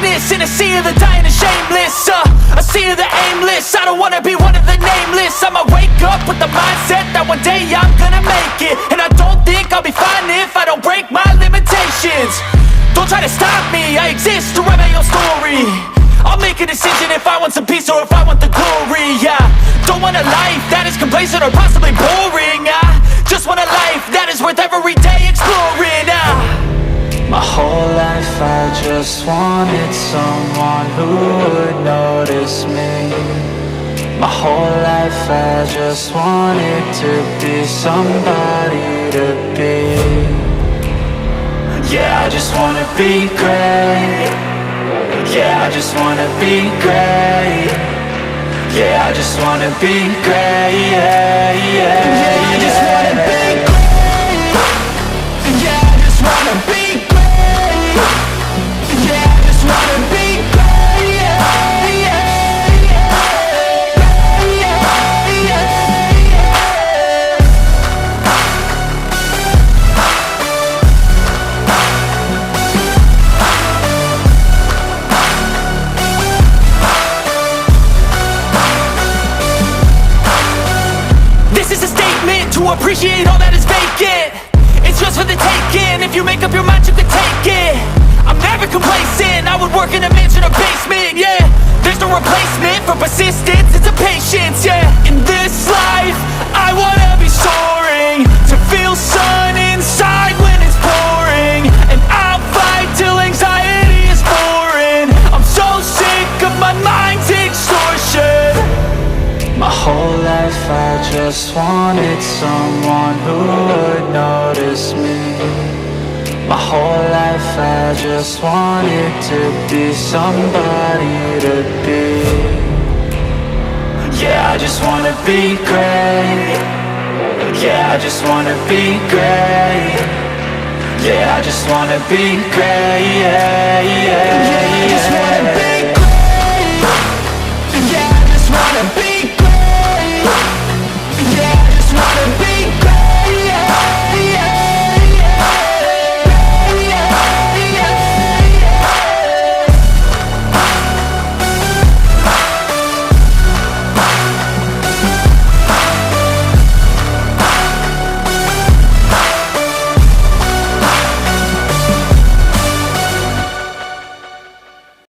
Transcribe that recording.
greatness in a sea of the dying and shameless, a sea of the aimless. I don't wanna be one of the nameless. I'ma wake up with the mindset that one day I'm gonna make it. And I don't think I'll be fine if I don't break my limitations. Don't try to stop me, I exist to write my own story. I'll make a decision if I want some peace or if I want the glory, yeah. Don't want a life that is complacent or possibly boring, I just want a life that is worth every day exploring, My whole life I just wanted someone who would notice me. My whole life I just wanted to be somebody to be. Yeah, I just wanna be great. Yeah, I just wanna be great. Yeah, I just wanna be great. Yeah, yeah, yeah, I just wanna be great. Yeah, I just wanna be great. Yeah, I just wanna be great. Yeah, yeah, yeah, yeah, yeah, yeah. This is a statement to appreciate all that is vacant. It's just for the taking. If you make up your mind, you can take it. I'm never complacent. I would work in a mansion or basement, yeah. There's no replacement for persistence, it's a patience, yeah. In this life, I wanna be soaring, to feel sun inside when it's pouring. And I'll fight till anxiety is foreign. I'm so sick of my mind's extortion. My whole life I just wanted someone who would notice me. My whole life I just wanted to be somebody to be. Yeah, I just wanna be great. Yeah, I just wanna be great. Yeah, I just wanna be great. Yeah, yeah, yeah.